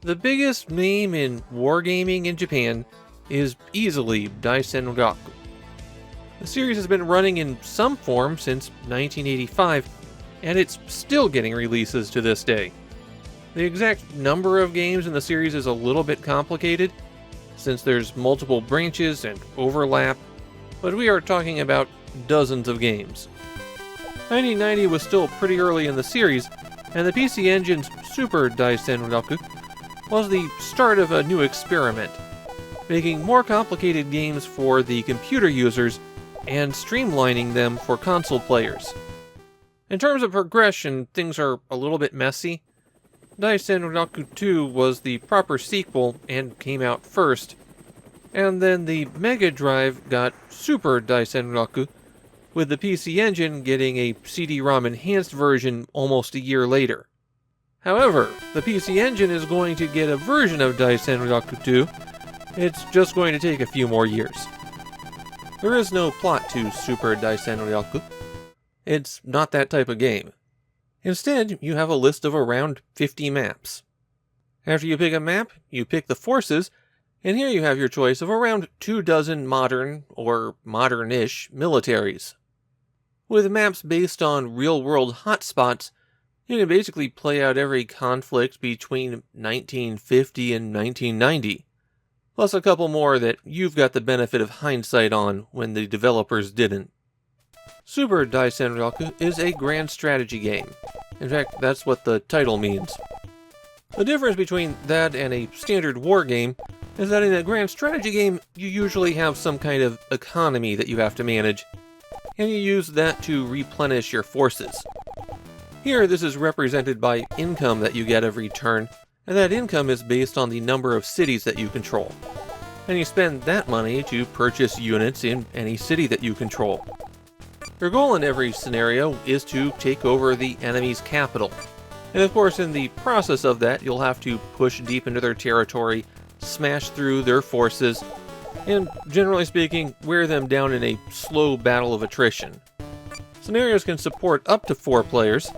The biggest name in wargaming in Japan is easily Daisenryaku. The series has been running in some form since 1985, and it's still getting releases to this day. The exact number of games in the series is a little bit complicated, since there's multiple branches and overlap, but we are talking about dozens of games. 1990 was still pretty early in the series, and the PC Engine's Super Daisenryaku was the start of a new experiment, making more complicated games for the computer users and streamlining them for console players. In terms of progression, things are a little bit messy. Daisenryaku 2 was the proper sequel and came out first, and then the Mega Drive got Super Daisenryaku, with the PC Engine getting a CD-ROM enhanced version almost a year later. However, the PC Engine is going to get a version of Daisenryaku 2, it's just going to take a few more years. There is no plot to Super Daisenryaku. It's not that type of game. Instead, you have a list of around 50 maps. After you pick a map, you pick the forces, and here you have your choice of around 24 modern, or modern-ish, militaries. With maps based on real-world hotspots, you can basically play out every conflict between 1950 and 1990, plus a couple more that you've got the benefit of hindsight on when the developers didn't. Super Daisenryaku is a grand strategy game. In fact, that's what the title means. The difference between that and a standard war game is that in a grand strategy game, you usually have some kind of economy that you have to manage, and you use that to replenish your forces. Here, this is represented by income that you get every turn, and that income is based on the number of cities that you control. And you spend that money to purchase units in any city that you control. Your goal in every scenario is to take over the enemy's capital. And of course, in the process of that, you'll have to push deep into their territory, smash through their forces, and generally speaking, wear them down in a slow battle of attrition. Scenarios can support up to 4 players,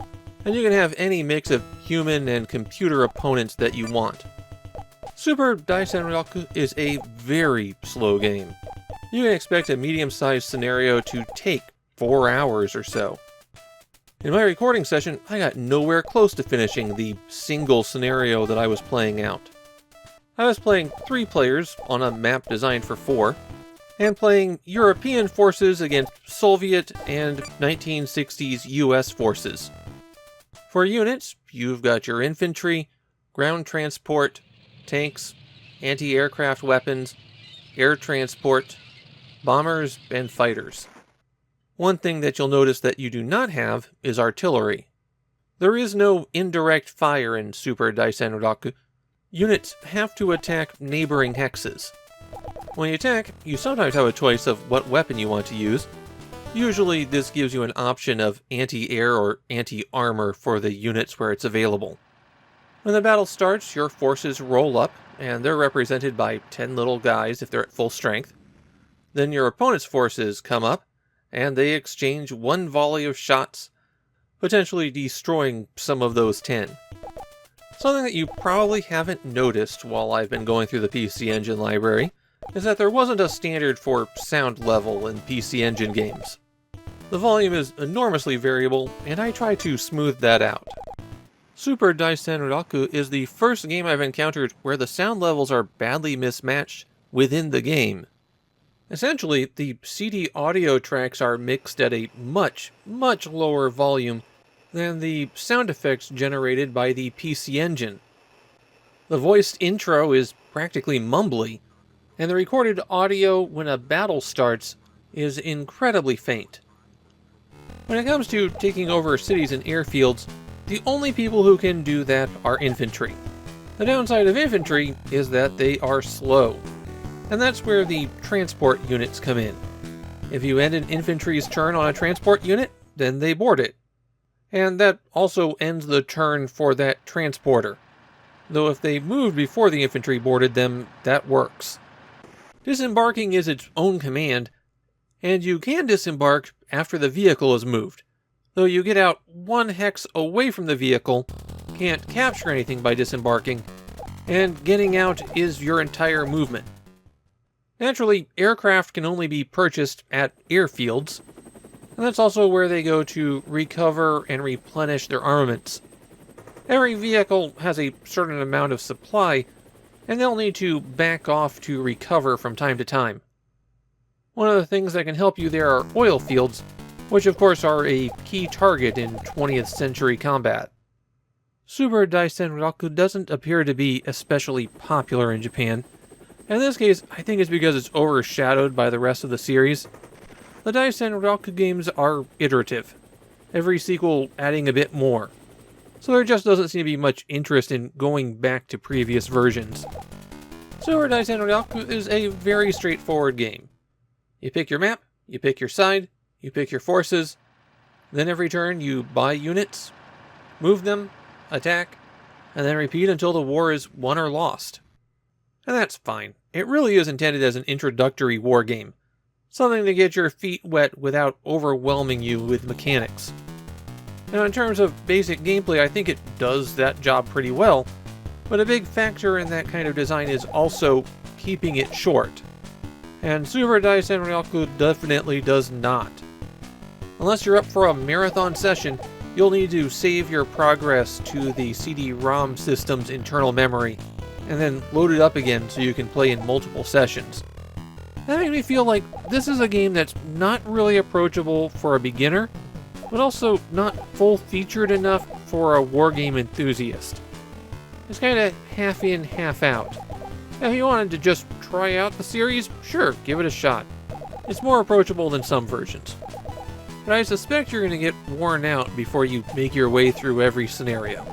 and you can have any mix of human and computer opponents that you want. Super Daisenryaku is a very slow game. You can expect a medium-sized scenario to take 4 hours or so. In my recording session, I got nowhere close to finishing the single scenario that I was playing out. I was playing 3 players on a map designed for 4, and playing European forces against Soviet and 1960s US forces. For units, you've got your infantry, ground transport, tanks, anti-aircraft weapons, air transport, bombers, and fighters. One thing that you'll notice that you do not have is artillery. There is no indirect fire in Super Daisenryaku. Units have to attack neighboring hexes. When you attack, you sometimes have a choice of what weapon you want to use. Usually this gives you an option of anti-air or anti-armor for the units where it's available. When the battle starts, your forces roll up, and they're represented by 10 little guys if they're at full strength. Then your opponent's forces come up, and they exchange one volley of shots, potentially destroying some of those 10. Something that you probably haven't noticed while I've been going through the PC Engine library is that there wasn't a standard for sound level in PC Engine games. The volume is enormously variable, and I try to smooth that out. Super Daisenryaku is the first game I've encountered where the sound levels are badly mismatched within the game. Essentially, the CD audio tracks are mixed at a much lower volume than the sound effects generated by the PC Engine. The voiced intro is practically mumbly, and the recorded audio when a battle starts is incredibly faint. When it comes to taking over cities and airfields, the only people who can do that are infantry. The downside of infantry is that they are slow, and that's where the transport units come in. If you end an infantry's turn on a transport unit, then they board it. And that also ends the turn for that transporter. Though if they moved before the infantry boarded them, that works. Disembarking is its own command, and you can disembark after the vehicle is moved. Though you get out 1 hex away from the vehicle, can't capture anything by disembarking, and getting out is your entire movement. Naturally, aircraft can only be purchased at airfields, and that's also where they go to recover and replenish their armaments. Every vehicle has a certain amount of supply, and they'll need to back off to recover from time to time. One of the things that can help you there are oil fields, which of course are a key target in 20th century combat. Super Daisenryaku doesn't appear to be especially popular in Japan. In this case, I think it's because it's overshadowed by the rest of the series. The Daisenryaku games are iterative, every sequel adding a bit more, so there just doesn't seem to be much interest in going back to previous versions. Super Daisenryaku is a very straightforward game. You pick your map, you pick your side, you pick your forces, then every turn you buy units, move them, attack, and then repeat until the war is won or lost. And that's fine. It really is intended as an introductory war game, something to get your feet wet without overwhelming you with mechanics. Now in terms of basic gameplay, I think it does that job pretty well, but a big factor in that kind of design is also keeping it short. And Super Daisenryaku definitely does not. Unless you're up for a marathon session, you'll need to save your progress to the CD-ROM system's internal memory, and then load it up again so you can play in multiple sessions. That made me feel like this is a game that's not really approachable for a beginner, but also not full-featured enough for a wargame enthusiast. It's kind of half in, half out. Now, if you wanted to just try out the series, sure, give it a shot. It's more approachable than some versions. But I suspect you're going to get worn out before you make your way through every scenario.